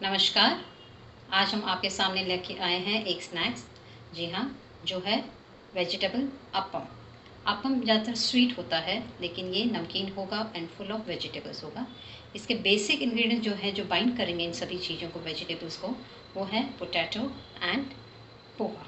नमस्कार। आज हम आपके सामने लेके आए हैं एक स्नैक्स। जी हाँ, जो है वेजिटेबल अप्पम। अप्पम ज़्यादातर स्वीट होता है, लेकिन ये नमकीन होगा एंड फुल ऑफ वेजिटेबल्स होगा। इसके बेसिक इंग्रेडिएंट जो है, जो बाइंड करेंगे इन सभी चीज़ों को, वेजिटेबल्स को, वो है पोटैटो एंड पोहा।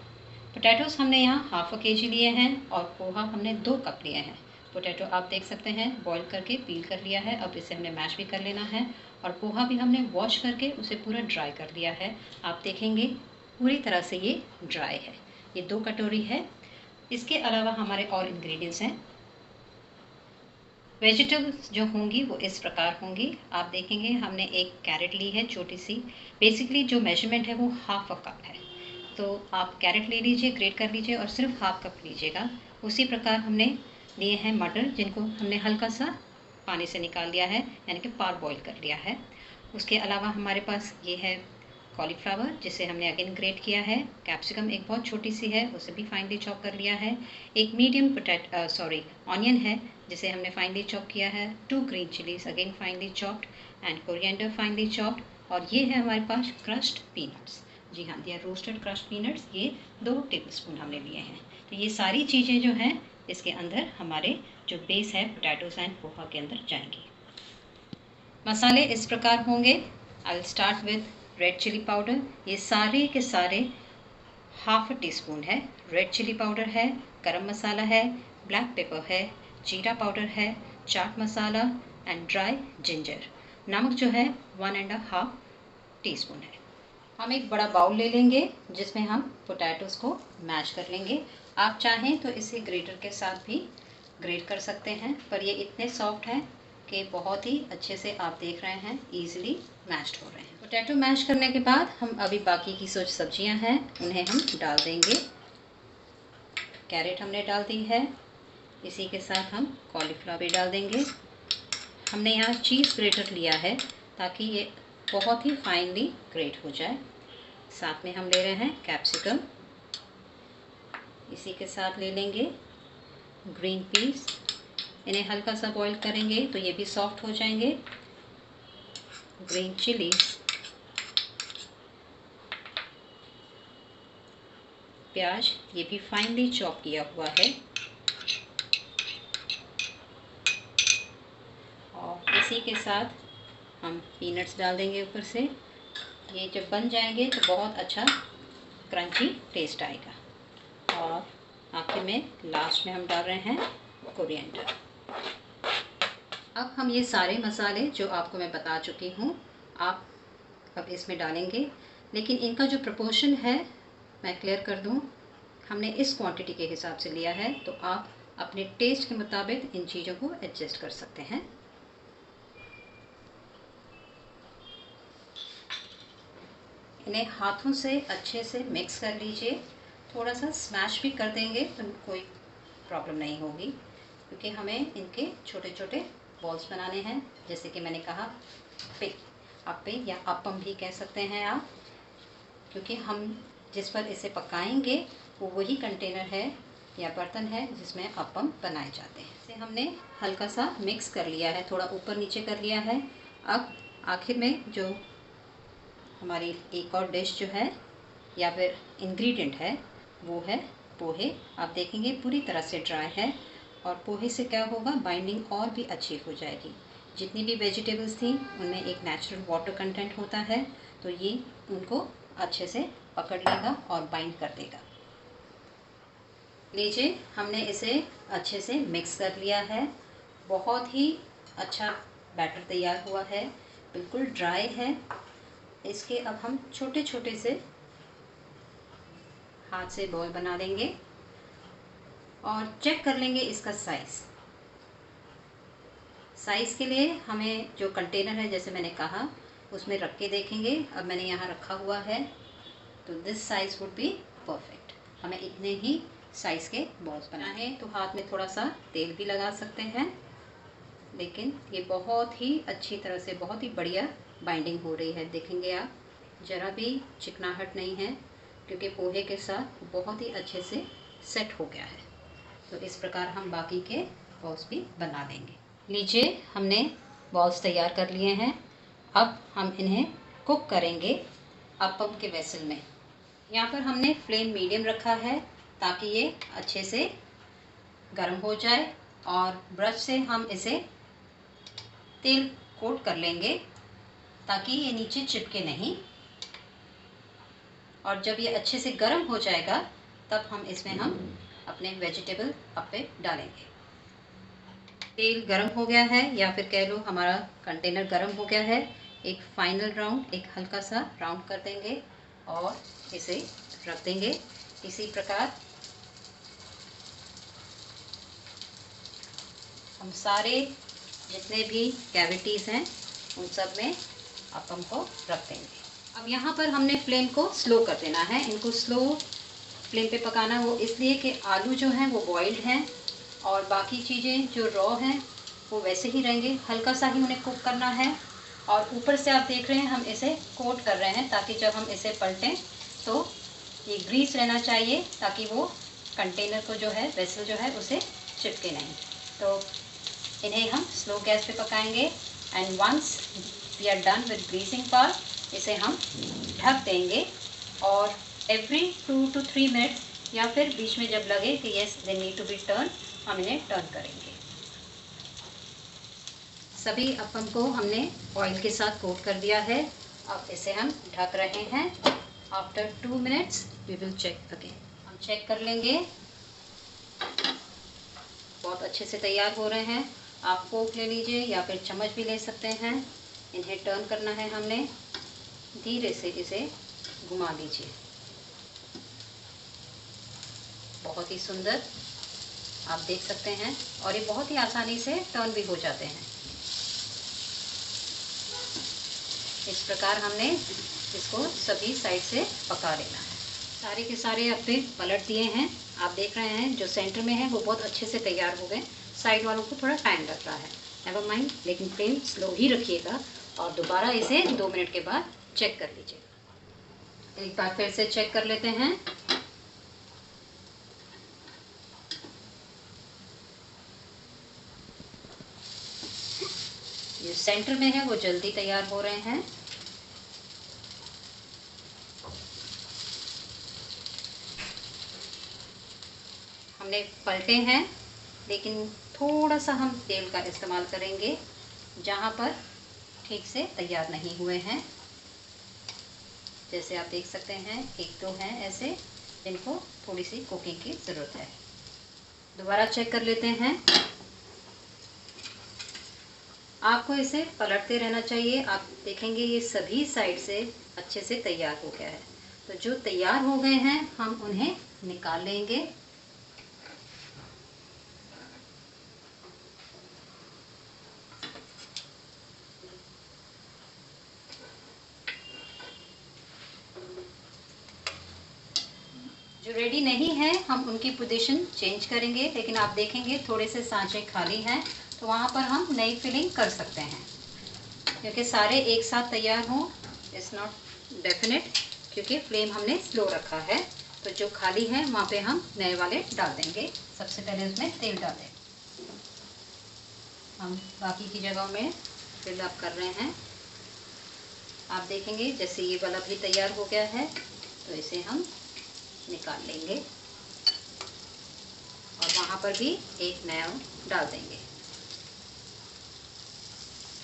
पोटैटोज़ हमने यहाँ हाफ अ केजी लिए हैं और पोहा हमने 2 कप लिए हैं। पोटैटो आप देख सकते हैं बॉईल करके पील कर लिया है, अब इसे हमने मैश भी कर लेना है। और पोहा भी हमने वॉश करके उसे पूरा ड्राई कर लिया है। आप देखेंगे पूरी तरह से ये ड्राई है। ये 2 कटोरी है। इसके अलावा हमारे और इंग्रेडिएंट्स हैं। वेजिटेबल्स जो होंगी वो इस प्रकार होंगी। आप देखेंगे हमने एक कैरेट ली है छोटी सी। बेसिकली जो मेजरमेंट है वो हाफ अ कप है, तो आप कैरेट ले लीजिए, ग्रेट कर लीजिए और सिर्फ हाफ कप लीजिएगा। उसी प्रकार हमने लिए हैं मटर, जिनको हमने हल्का सा पानी से निकाल लिया है, यानी कि पार बॉईल कर लिया है। उसके अलावा हमारे पास ये है कॉलीफ्लावर, जिसे हमने अगेन ग्रेट किया है। कैप्सिकम एक बहुत छोटी सी है, उसे भी फाइनली चॉप कर लिया है। एक मीडियम ऑनियन है, जिसे हमने फाइनली चॉप किया है। 2 green chillies again finally chopped and coriander finally chopped. और ये है हमारे पास क्रश्ड पीनट्स। जी हाँ, ये रोस्टेड क्रश्ड पीनट्स, ये 2 टेबलस्पून हमने लिए हैं। तो ये सारी चीज़ें जो हैं इसके अंदर हमारे जो बेस है पोटैटोज एंड पोहा के अंदर जाएंगी। मसाले इस प्रकार होंगे। I will start with red chilli powder. ये सारे के सारे हाफ टी स्पून है। रेड चिली पाउडर है, गरम मसाला है, ब्लैक पेपर है, जीरा पाउडर है, chaat masala and dry ginger. नमक जो है 1.5 टीस्पून है। हम एक बड़ा बाउल ले लेंगे जिसमें हम पोटैटोज को मैश कर लेंगे। आप चाहें तो इसे ग्रेटर के साथ भी ग्रेट कर सकते हैं, पर ये इतने सॉफ्ट हैं कि बहुत ही अच्छे से आप देख रहे हैं ईजिली मैश्ड हो रहे हैं। पोटैटो मैश करने के बाद हम अभी बाकी की सब्जियां हैं उन्हें हम डाल देंगे। कैरेट हमने डाल दी है, इसी के साथ हम कॉलीफ्लावर भी डाल देंगे। हमने यहाँ चीज़ ग्रेटर लिया है ताकि ये बहुत ही फाइनली ग्रेट हो जाए। साथ में हम ले रहे हैं कैप्सिकम, इसी के साथ ले लेंगे ग्रीन पीस। इन्हें हल्का सा बॉईल करेंगे तो ये भी सॉफ्ट हो जाएंगे। ग्रीन चिली, प्याज, ये भी फाइनली चॉप किया हुआ है। और इसी के साथ हम पीनट्स डाल देंगे ऊपर से। ये जब बन जाएंगे तो बहुत अच्छा क्रंची टेस्ट आएगा। और आखिर में लास्ट में हम डाल रहे हैं कोरिएंडर। अब हम ये सारे मसाले जो आपको मैं बता चुकी हूँ, आप अब इसमें डालेंगे। लेकिन इनका जो प्रपोर्शन है मैं क्लियर कर दूँ, हमने इस क्वांटिटी के हिसाब से लिया है, तो आप अपने टेस्ट के मुताबिक इन चीज़ों को एडजस्ट कर सकते हैं। इन्हें हाथों से अच्छे से मिक्स कर लीजिए। थोड़ा सा स्मैश भी कर देंगे तो कोई प्रॉब्लम नहीं होगी, क्योंकि हमें इनके छोटे छोटे बॉल्स बनाने हैं। जैसे कि मैंने कहा अप्पे या अप्पम भी कह सकते हैं आप, क्योंकि हम जिस पर इसे पकाएंगे वो वही कंटेनर है या बर्तन है जिसमें अप्पम बनाए जाते हैं। इसे हमने हल्का सा मिक्स कर लिया है, थोड़ा ऊपर नीचे कर लिया है। अब आखिर में जो हमारी एक और डिश जो है या फिर इंग्रेडिएंट है वो है पोहे। आप देखेंगे पूरी तरह से ड्राई है, और पोहे से क्या होगा, बाइंडिंग और भी अच्छी हो जाएगी। जितनी भी वेजिटेबल्स थी उनमें एक नेचुरल वाटर कंटेंट होता है, तो ये उनको अच्छे से पकड़ लेगा और बाइंड कर देगा। लीजिए, हमने इसे अच्छे से मिक्स कर लिया है। बहुत ही अच्छा बैटर तैयार हुआ है, बिल्कुल ड्राई है। इसके अब हम छोटे छोटे से हाथ से बॉल बना लेंगे और चेक कर लेंगे इसका साइज़ के लिए हमें जो कंटेनर है, जैसे मैंने कहा, उसमें रख के देखेंगे। अब मैंने यहाँ रखा हुआ है, तो this size would be perfect. हमें इतने ही साइज़ के बॉल्स बनाने हैं, तो हाथ में थोड़ा सा तेल भी लगा सकते हैं। लेकिन ये बहुत ही अच्छी तरह से, बहुत ही बढ़िया बाइंडिंग हो रही है। देखेंगे आप, ज़रा भी चिकनाहट नहीं है, क्योंकि पोहे के साथ बहुत ही अच्छे से सेट हो गया है। तो इस प्रकार हम बाकी के बॉल्स भी बना लेंगे। लीजिए, हमने बॉल्स तैयार कर लिए हैं। अब हम इन्हें कुक करेंगे अप्पम के वेसल में। यहाँ पर हमने फ्लेम मीडियम रखा है ताकि ये अच्छे से गर्म हो जाए, और ब्रश से हम इसे तेल कोट कर लेंगे ताकि ये नीचे चिपके नहीं। और जब ये अच्छे से गर्म हो जाएगा तब हम इसमें अपने वेजिटेबल अप्पे डालेंगे। तेल गर्म हो गया है, या फिर कह लो हमारा कंटेनर गर्म हो गया है। एक फाइनल राउंड, एक हल्का सा राउंड कर देंगे और इसे रख देंगे। इसी प्रकार हम सारे जितने भी कैविटीज़ हैं उन सब में अप्पम को रख देंगे। अब यहाँ पर हमने फ्लेम को स्लो कर देना है। इनको स्लो फ्लेम पे पकाना है, वो इसलिए कि आलू जो हैं वो बॉइल्ड हैं और बाकी चीज़ें जो रॉ हैं वो वैसे ही रहेंगे। हल्का सा ही उन्हें कुक करना है, और ऊपर से आप देख रहे हैं हम इसे कोट कर रहे हैं ताकि जब हम इसे पलटें तो ये ग्रीस रहना चाहिए, ताकि वो कंटेनर को जो है, वेसल जो है, उसे चिपके नहीं। तो इन्हें हम स्लो गैस पे पकाएंगे। And once we are done with greasing part, इसे हम ढक देंगे और एवरी 2 to 3 मिनट, या फिर बीच में जब लगे कि yes they need to be turn, हम इन्हें टर्न करेंगे। सभी अप्पम को हमने ऑयल के साथ कोट कर दिया है। अब इसे हम ढक रहे हैं। After 2 minutes we will check again. हम चेक कर लेंगे। बहुत अच्छे से तैयार हो रहे हैं। आप फोक ले लीजिए या फिर चम्मच भी ले सकते हैं। इन्हें टर्न करना है हमने। धीरे से इसे घुमा लीजिए। बहुत ही सुंदर आप देख सकते हैं, और ये बहुत ही आसानी से टर्न भी हो जाते हैं। इस प्रकार हमने इसको सभी साइड से पका लेना है। सारे के सारे अप्पे पलट दिए हैं। आप देख रहे हैं जो सेंटर में है वो बहुत अच्छे से तैयार हो गए। साइड वालों को थोड़ा टाइम लग रहा है, नेवर माइंड, लेकिन फ्लेम स्लो ही रखिएगा और दोबारा इसे 2 मिनट के बाद चेक कर लीजिए। एक बार फिर से चेक कर लेते हैं। ये सेंटर में है वो जल्दी तैयार हो रहे हैं। हमने पलटे हैं, लेकिन थोड़ा सा हम तेल का इस्तेमाल करेंगे जहाँ पर ठीक से तैयार नहीं हुए हैं। जैसे आप देख सकते हैं, एक दो हैं ऐसे जिनको थोड़ी सी कुकिंग की ज़रूरत है। दोबारा चेक कर लेते हैं। आपको इसे पलटते रहना चाहिए। आप देखेंगे ये सभी साइड से अच्छे से तैयार हो गया है। तो जो तैयार हो गए हैं हम उन्हें निकाल लेंगे। जो रेडी नहीं है हम उनकी पोजीशन चेंज करेंगे, लेकिन आप देखेंगे थोड़े से सांचे खाली हैं तो वहाँ पर हम नई फिलिंग कर सकते हैं। क्योंकि सारे एक साथ तैयार हों इज़ नॉट डेफिनेट, क्योंकि फ्लेम हमने स्लो रखा है। तो जो खाली है वहाँ पे हम नए वाले डाल देंगे। सबसे पहले उसमें तेल डाल दें। हम बाकी की जगहों में फिल अप कर रहे हैं। आप देखेंगे जैसे ये वाला भी तैयार हो गया है तो इसे हम निकाल लेंगे और वहाँ पर भी एक नया डाल देंगे।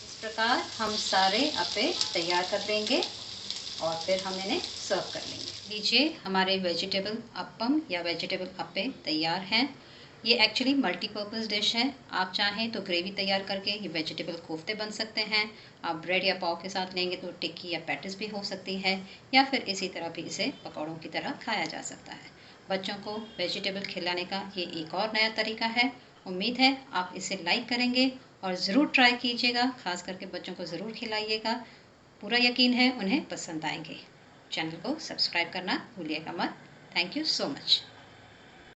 इस प्रकार हम सारे अप्पे तैयार कर लेंगे और फिर हम इन्हें सर्व कर लेंगे। लीजिए, हमारे वेजिटेबल अप्पम या वेजिटेबल अप्पे तैयार हैं। ये एक्चुअली मल्टीपर्पज़ डिश है। आप चाहें तो ग्रेवी तैयार करके ये वेजिटेबल कोफ्ते बन सकते हैं। आप ब्रेड या पाव के साथ लेंगे तो टिक्की या पैटिस भी हो सकती है, या फिर इसी तरह भी इसे पकौड़ों की तरह खाया जा सकता है। बच्चों को वेजिटेबल खिलाने का ये एक और नया तरीका है। उम्मीद है आप इसे लाइक करेंगे और ज़रूर ट्राई कीजिएगा। ख़ास करके बच्चों को ज़रूर खिलाइएगा। पूरा यकीन है उन्हें पसंद आएंगे। चैनल को सब्सक्राइब करना भूलिएगा मत। Thank you so much.